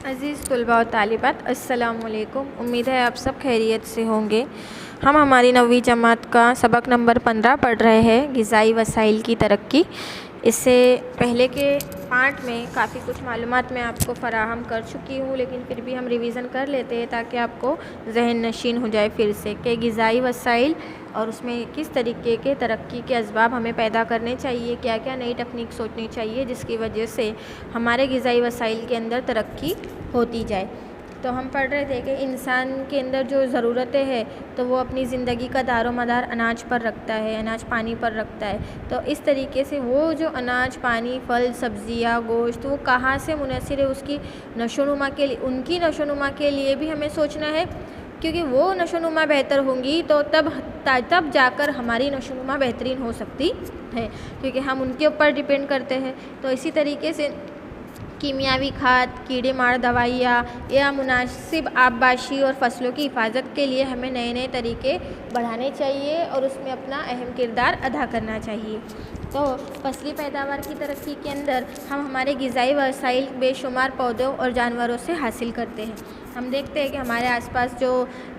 अज़ीज़ तलबा और तालिबात, अस्सलामुअलैकुम। उम्मीद है आप सब खैरियत से होंगे। हम हमारी 9वीं जमात का सबक नंबर 15 पढ़ रहे हैं, ग़िज़ाई वसाइल की तरक्की। इससे पहले के पार्ट में काफ़ी कुछ मालूमात मैं आपको फ़राहम कर चुकी हूँ, लेकिन फिर भी हम रिवीज़न कर लेते हैं ताकि आपको ज़हन नशीन हो जाए फिर से कि ग़िज़ाई वसाइल और उसमें किस तरीके के तरक्की के असबाब हमें पैदा करने चाहिए, क्या क्या नई तकनीक सोचनी चाहिए जिसकी वजह से हमारे ग़िज़ाई वसाइल के अंदर तरक्की होती जाए। तो हम पढ़ रहे थे कि इंसान के अंदर जो ज़रूरतें हैं तो वो अपनी ज़िंदगी का दारोमदार अनाज पर रखता है, अनाज पानी पर रखता है। तो इस तरीके से वो जो अनाज पानी, फल, सब्ज़ियाँ, गोश्त, वो कहाँ से मुनहसर है उसकी नशोनुमा के लिए, उनकी नशोनुमा के लिए भी हमें सोचना है, क्योंकि वो नशोनुमा बेहतर होंगी तो तब जाकर हमारी नशोनुमा बेहतरीन हो सकती है, क्योंकि हम उनके ऊपर डिपेंड करते हैं। तो इसी तरीके से कीमियावी खाद, कीड़े मार दवाइयाँ या मुनासिब आबपाशी और फसलों की हिफाजत के लिए हमें नए नए तरीके बढ़ाने चाहिए और उसमें अपना अहम किरदार अदा करना चाहिए। तो फसली पैदावार की तरक्की के अंदर हम हमारे ग़िज़ाई वसाइल बेशुमार पौधों और जानवरों से हासिल करते हैं। हम देखते हैं कि हमारे आसपास जो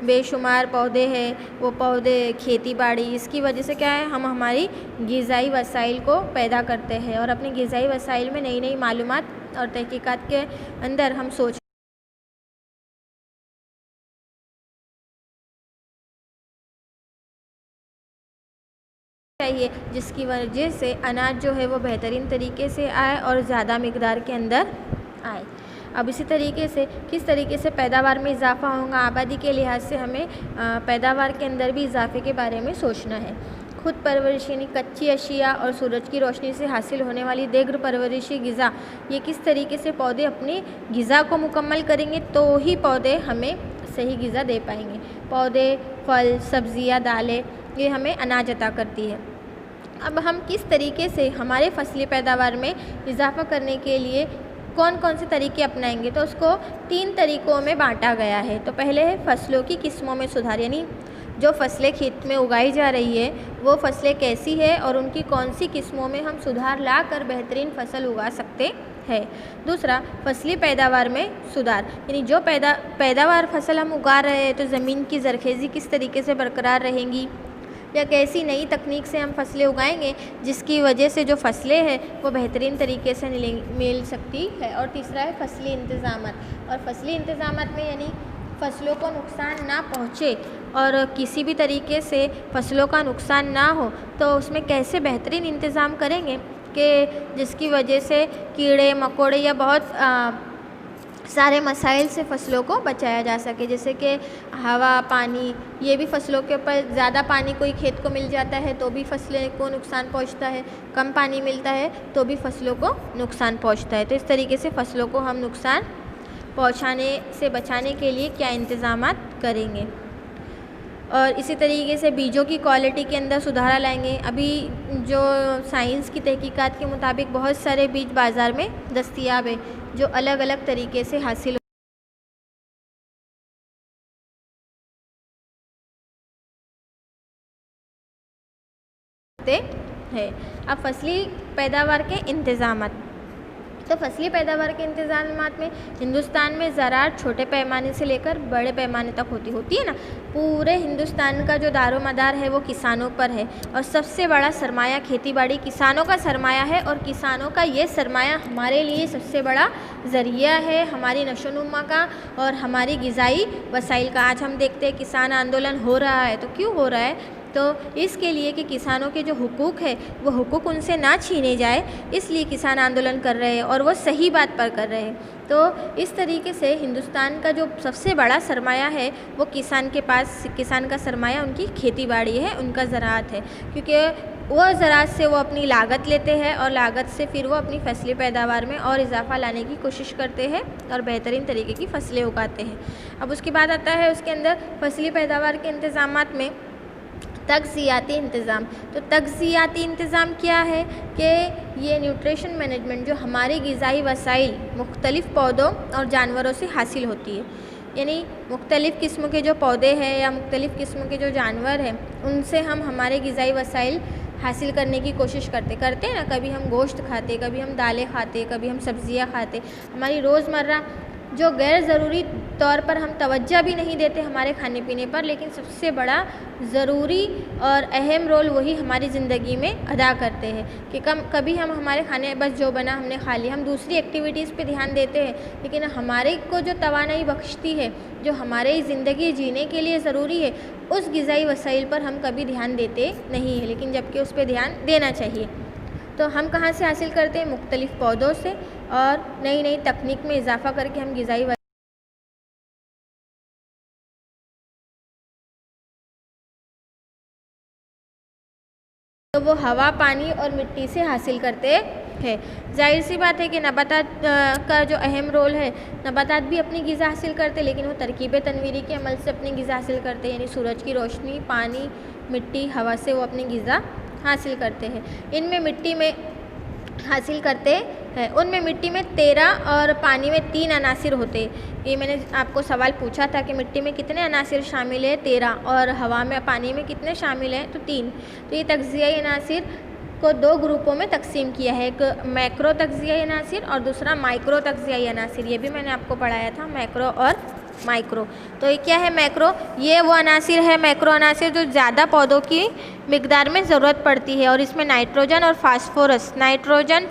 बेशुमार पौधे हैं, वो पौधे, खेती बाड़ी, इसकी वजह से क्या है, हम हमारी ग़िज़ाई वसाइल को पैदा करते हैं और अपने ग़िज़ाई वसाइल में नई नई मालूमात और तहकीकात के अंदर हम सोच चाहिए जिसकी वजह से अनाज जो है वो बेहतरीन तरीके से आए और ज़्यादा मिकदार के अंदर आए। अब इसी तरीके से किस तरीके से पैदावार में इजाफ़ा होगा, आबादी के लिहाज से हमें पैदावार के अंदर भी इजाफे के बारे में सोचना है। खुद परवरिश यानी कच्ची अशिया और सूरज की रोशनी से हासिल होने वाली दीर्घ परवरिशी ग़िज़ा, ये किस तरीके से पौधे अपनी ग़िज़ा को मुकम्मल करेंगे तो ही पौधे हमें सही ग़िज़ा दे पाएंगे। पौधे, फल, सब्ज़ियाँ, दालें, ये हमें अनाज अता करती है। अब हम किस तरीके से हमारे फसली पैदावार में इजाफ़ा करने के लिए कौन कौन से तरीके अपनाएंगे, तो उसको 3 तरीक़ों में बांटा गया है। तो पहले है फसलों की किस्मों में सुधार, यानी जो फसलें खेत में उगाई जा रही है वो फसलें कैसी है और उनकी कौन सी किस्मों में हम सुधार ला कर बेहतरीन फसल उगा सकते हैं। दूसरा, फसली पैदावार में सुधार, यानी जो पैदावार फसल हम उगा रहे हैं तो ज़मीन की ज़रखेज़ी किस तरीके से बरकरार रहेंगी, या कैसी नई तकनीक से हम फसलें उगाएंगे जिसकी वजह से जो फसलें हैं वो बेहतरीन तरीके से मिल सकती है। और तीसरा है फसली इंतज़ामात, और फसली इंतज़ामात में यानी फसलों को नुकसान ना पहुँचे और किसी भी तरीके से फसलों का नुकसान ना हो, तो उसमें कैसे बेहतरीन इंतज़ाम करेंगे कि जिसकी वजह से कीड़े मकोड़े या बहुत सारे मसाइल से फ़सलों को बचाया जा सके, जैसे कि हवा, पानी, ये भी फ़सलों के ऊपर ज़्यादा पानी कोई खेत को मिल जाता है तो भी फसलें को नुकसान पहुंचता है, कम पानी मिलता है तो भी फसलों को नुकसान पहुंचता है। तो इस तरीके से फ़सलों को हम नुकसान पहुंचाने से बचाने के लिए क्या इंतज़ामात करेंगे। और इसी तरीके से बीजों की क्वालिटी के अंदर सुधार लाएंगे। अभी जो साइंस की तहकीकात के मुताबिक बहुत सारे बीज बाज़ार में दस्तयाब है जो अलग अलग तरीके से हासिल होते हैं। अब फसली पैदावार के इंतज़ामात, तो फसली पैदावार के इंतज़ामात में हिंदुस्तान में ज़राअत छोटे पैमाने से लेकर बड़े पैमाने तक होती है ना। पूरे हिंदुस्तान का जो दारोमदार है वो किसानों पर है और सबसे बड़ा सरमाया खेती बाड़ी किसानों का सरमाया है, और किसानों का ये सरमाया हमारे लिए सबसे बड़ा ज़रिया है हमारी नशोनुमा का और हमारी ग़िज़ाई वसाइल का। आज हम देखते हैं किसान आंदोलन हो रहा है, तो क्यों हो रहा है, तो इसके लिए कि किसानों के जो हुकूक है वो हुकूक उनसे ना छीने जाए, इसलिए किसान आंदोलन कर रहे हैं और वो सही बात पर कर रहे हैं। तो इस तरीके से हिंदुस्तान का जो सबसे बड़ा सरमाया है वो किसान के पास, किसान का सरमाया उनकी खेती बाड़ी है, उनका ज़राअत है, क्योंकि वो ज़राअत से वो अपनी लागत लेते हैं और लागत से फिर वो अपनी फसली पैदावार में और इजाफ़ा लाने की कोशिश करते हैं और बेहतरीन तरीके की फसलें उगाते हैं। अब उसके बाद आता है उसके अंदर फसली पैदावार के इंतज़ामात में तग़ज़ियाती इंतज़ाम। तो तग़ज़ियाती इंतज़ाम क्या है कि ये न्यूट्रिशन मैनेजमेंट जो हमारी ग़िज़ाई वसाइल मुख्तलिफ़ पौधों और जानवरों से हासिल होती है, यानी मुख्तलिफ़ किस्म के जो पौधे हैं या मुख्तलिफ़ किस्म के जो जानवर हैं उनसे हम हमारे ग़िज़ाई वसाइल हासिल करने की कोशिश करते हैं ना। कभी हम गोश्त खाते, कभी हम दालें खाते, कभी हम सब्ज़ियाँ खाते। हमारी रोज़मर्रा जो गैर ज़रूरी तौर पर हम तवज्जो भी नहीं देते हमारे खाने पीने पर, लेकिन सबसे बड़ा ज़रूरी और अहम रोल वही हमारी ज़िंदगी में अदा करते हैं कि कभी हम हमारे खाने बस जो बना हमने खा लिया, हम दूसरी एक्टिविटीज़ पे ध्यान देते हैं, लेकिन हमारे को जो तवानाई बख्शती है, जो हमारे ज़िंदगी जीने के लिए ज़रूरी है, उस ग़िज़ाई वसाइल पर हम कभी ध्यान देते नहीं हैं, लेकिन जबकि उस पर ध्यान देना चाहिए। तो हम कहाँ से हासिल करते हैं? मुख्तलिफ़ पौधों से, और नई नई तकनीक में इजाफ़ा करके हम ग़िज़ाई तो वो हवा, पानी और मिट्टी से हासिल करते हैं। जाहिर सी बात है कि नबातात का जो अहम रोल है, नबातात भी अपनी ग़िज़ा हासिल करते हैं, लेकिन वो तरकीब तनवीरी के अमल से अपनी ग़िज़ा हासिल करते हैं, यानी सूरज की रोशनी, पानी, मिट्टी, हवा से वो अपनी ग़िज़ा हासिल करते हैं। इनमें मिट्टी में हासिल करते हैं, उनमें मिट्टी में 13 और पानी में 3 अनासिर होते हैं। ये मैंने आपको सवाल पूछा था कि मिट्टी में कितने अनासिर शामिल है, 13, और हवा में पानी में कितने शामिल हैं, तो 3। तो ये तग़ज़ियाई अनासिर को 2 ग्रुपों में तकसीम किया है, एक मैक्रो तग़ज़ियाई अनासिर और दूसरा माइक्रो तग़ज़ियाई अनासिर। ये भी मैंने आपको पढ़ाया था, मैक्रो और माइक्रो। तो ये क्या है मैक्रो? ये वो अनासिर है, मैक्रो अनासिर, जो ज़्यादा पौधों की मिकदार में ज़रूरत पड़ती है, और इसमें नाइट्रोजन और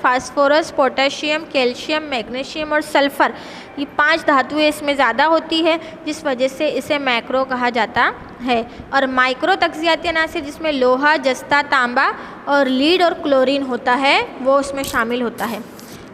फास्फोरस, पोटेशियम, कैल्शियम, मैग्नीशियम और सल्फ़र, ये 5 धातुएं इसमें ज़्यादा होती है, जिस वजह से इसे मैक्रो कहा जाता है। और माइक्रो तग़ज़ियाती अनासिर, जिसमें लोहा, जस्ता, तांबा और लीड और क्लोरीन होता है, वो उसमें शामिल होता है।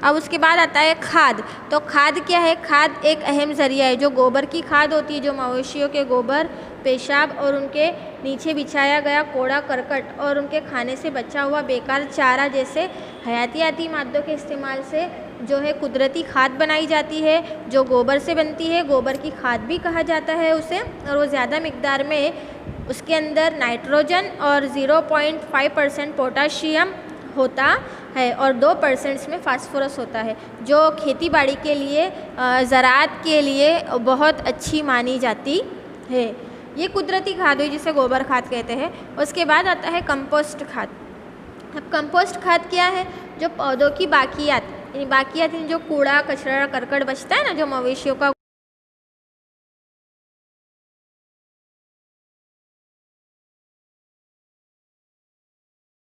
अब उसके बाद आता है खाद। तो खाद क्या है? खाद एक अहम ज़रिया है। जो गोबर की खाद होती है, जो मवेशियों के गोबर, पेशाब और उनके नीचे बिछाया गया कूड़ा करकट और उनके खाने से बचा हुआ बेकार चारा जैसे हयातियाती मादों के इस्तेमाल से जो है कुदरती खाद बनाई जाती है, जो गोबर से बनती है, गोबर की खाद भी कहा जाता है उसे। और वो ज़्यादा मिकदार में उसके अंदर नाइट्रोजन और 0.5% पोटाशियम होता है और 2% इसमें फास्फोरस होता है, जो खेती बाड़ी के लिए, ज़राअत के लिए बहुत अच्छी मानी जाती है। ये कुदरती खाद हुई जिसे गोबर खाद कहते हैं। उसके बाद आता है कंपोस्ट खाद। अब कंपोस्ट खाद क्या है? जो पौधों की बाकियात यानी जो कूड़ा कचरा करकट बचता है ना, जो मवेशियों का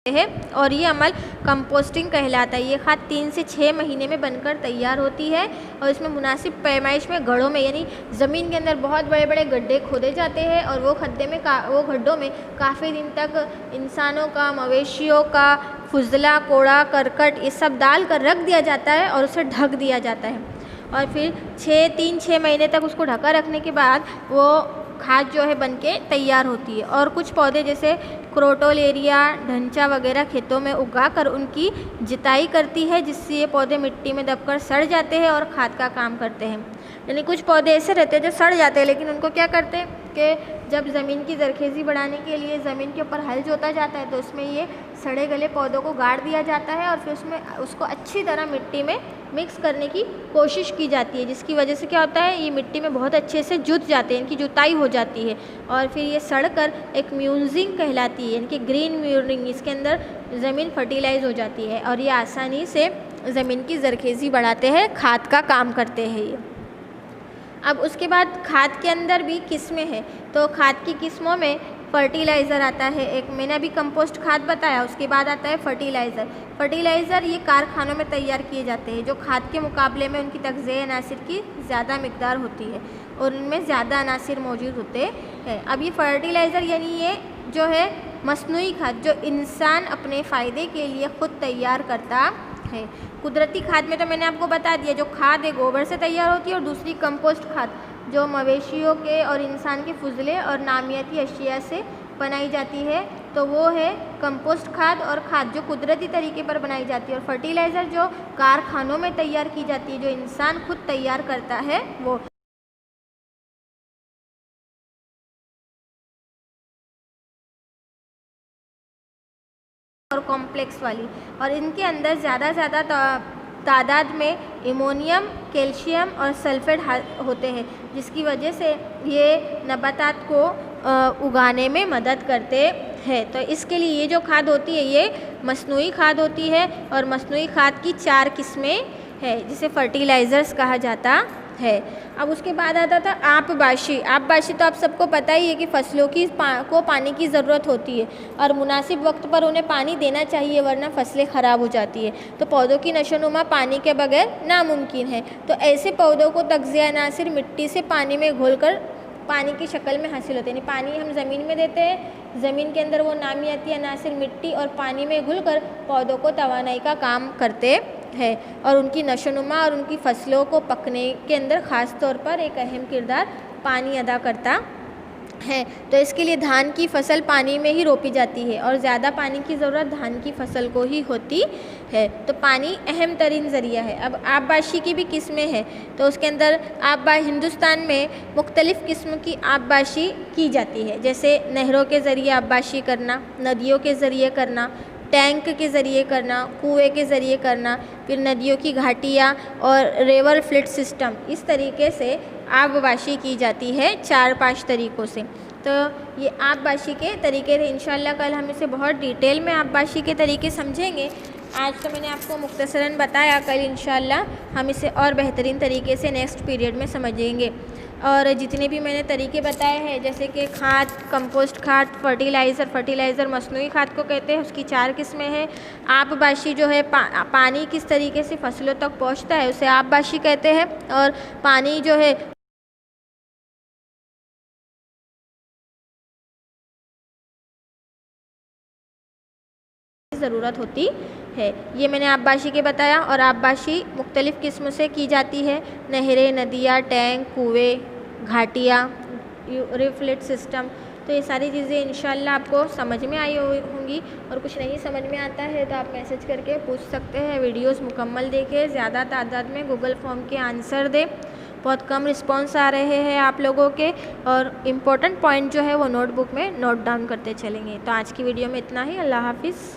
है, और ये अमल कंपोस्टिंग कहलाता है। ये खाद 3 से 6 महीने में बनकर तैयार होती है, और इसमें मुनासिब पैमाइश में गड्ढों में, यानी ज़मीन के अंदर बहुत बड़े बड़े गड्ढे खोदे जाते हैं, और वो गड्ढों में काफ़ी दिन तक इंसानों का, मवेशियों का फुजला, कूड़ा करकट ये सब डाल कर रख दिया जाता है और उसे ढक दिया जाता है। और फिर 3-6 महीने तक उसको ढका रखने के बाद वो खाद जो है बनके तैयार होती है। और कुछ पौधे जैसे क्रोटोलेरिया, ढंचा वगैरह खेतों में उगाकर उनकी जिताई करती है, जिससे ये पौधे मिट्टी में दबकर सड़ जाते हैं और खाद का काम करते हैं। यानी कुछ पौधे ऐसे रहते हैं जो सड़ जाते हैं, लेकिन उनको क्या करते हैं कि जब ज़मीन की ज़रखेज़ी बढ़ाने के लिए ज़मीन के ऊपर हल जोता जाता है, तो उसमें ये सड़े गले पौधों को गाड़ दिया जाता है और फिर उसको अच्छी तरह मिट्टी में मिक्स करने की कोशिश की जाती है, जिसकी वजह से क्या होता है, ये मिट्टी में बहुत अच्छे से जुत जाते हैं, इनकी जुताई हो जाती है, और फिर ये सड़कर एक म्यूजिंग कहलाती है, इनकी ग्रीन म्यूरिंग, इसके अंदर ज़मीन फर्टिलाइज हो जाती है और ये आसानी से ज़मीन की ज़रखेज़ी बढ़ाते हैं, खाद का काम करते हैं ये। अब उसके बाद खाद के अंदर भी किस्में हैं, तो खाद की किस्मों में फर्टिलाइज़र आता है एक, मैंने अभी कंपोस्ट खाद बताया। उसके बाद आता है फर्टिलाइज़र ये कारखानों में तैयार किए जाते हैं, जो खाद के मुकाबले में उनकी तग़ज़ियाई अनासिर की ज़्यादा मिकदार होती है और उनमें ज़्यादा अनासिर मौजूद होते हैं। अब ये फर्टिलाइज़र यानी ये जो है मस्नूई खाद, जो इंसान अपने फ़ायदे के लिए ख़ुद तैयार करता है। कुदरती खाद में तो मैंने आपको बता दिया, जो खाद है गोबर से तैयार होती है, और दूसरी कंपोस्ट खाद जो मवेशियों के और इंसान के फुजले और नामियाती अशिया से बनाई जाती है, तो वो है कंपोस्ट खाद और खाद जो कुदरती तरीके पर बनाई जाती है, और फर्टिलाइज़र जो कारखानों में तैयार की जाती है, जो इंसान खुद तैयार करता है वो। और कॉम्प्लेक्स वाली, और इनके अंदर ज़्यादा तादाद में एमोनियम, कैल्शियम और सल्फेट होते हैं, जिसकी वजह से ये नबातात को उगाने में मदद करते हैं। तो इसके लिए ये जो खाद होती है ये मस्नूई खाद होती है, और मस्नूई खाद की 4 किस्में हैं, जिसे फर्टिलाइज़र्स कहा जाता है। अब उसके बाद आता था आपबाशी। आपबाशी तो आप सबको पता ही है कि फसलों को पानी की ज़रूरत होती है और मुनासिब वक्त पर उन्हें पानी देना चाहिए, वरना फसलें ख़राब हो जाती है। तो पौधों की नशोनुमा पानी के बगैर नामुमकिन है। तो ऐसे पौधों को तग़ज़िया अनासिर मिट्टी से पानी में घोलकर पानी की शक्ल में हासिल होते हैं। यानी पानी हम ज़मीन में देते हैं, ज़मीन के अंदर वो नामियाती अनासिर मिट्टी और पानी में घुलकर पौधों को तवानाई का काम करते हैं और उनकी नशोनुमा और उनकी फसलों को पकने के अंदर ख़ास तौर पर एक अहम किरदार पानी अदा करता है। तो इसके लिए धान की फसल पानी में ही रोपी जाती है और ज़्यादा पानी की ज़रूरत धान की फसल को ही होती है। तो पानी अहम तरीन ज़रिया है। अब आपबाशी की भी किस्में हैं, तो उसके अंदर हिंदुस्तान में मुख्तलिफ़ किस्म की आपबाशी की जाती है, जैसे नहरों के ज़रिए आपबाशी करना, नदियों के ज़रिए करना, टैंक के ज़रिए करना, कुएं के ज़रिए करना, फिर नदियों की घाटियाँ और रिवर फ्लड सिस्टम, इस तरीके से आपबाशी की जाती है 4-5 तरीक़ों से। तो ये आपबाशी के तरीके थे। इंशाअल्लाह कल हम इसे बहुत डिटेल में आपबाशी के तरीके समझेंगे। आज तो मैंने आपको मुख्तसरन बताया, कल इंशाअल्लाह हम इसे और बेहतरीन तरीके से नेक्स्ट पीरियड में समझेंगे। और जितने भी मैंने तरीके बताए हैं, जैसे कि खाद, कंपोस्ट खाद, फर्टिलाइज़र मसनूई खाद को कहते हैं, उसकी 4 किस्में हैं। आपबाशी जो है पानी किस तरीके से फसलों तक पहुंचता है उसे आपबाशी कहते हैं। और पानी जो है ज़रूरत होती है, ये मैंने आपबाशी के बताया। और आपबाशी मुख्तलिफ़ किस्म से की जाती है, नहरें, नदियाँ, टैंक, कुएँ, घाटियाँ, रिफ्लेट सिस्टम। तो ये सारी चीज़ें इंशाअल्लाह आपको समझ में आई होंगी। और कुछ नहीं समझ में आता है तो आप मैसेज करके पूछ सकते हैं। वीडियोस मुकम्मल देखें, ज़्यादा तादाद में गूगल फॉर्म के आंसर दें। बहुत कम रिस्पांस आ रहे हैं आप लोगों के, और इम्पोर्टेंट पॉइंट जो है वो नोटबुक में नोट डाउन करते चलेंगे। तो आज की वीडियो में इतना ही। अल्लाह हाफिज़।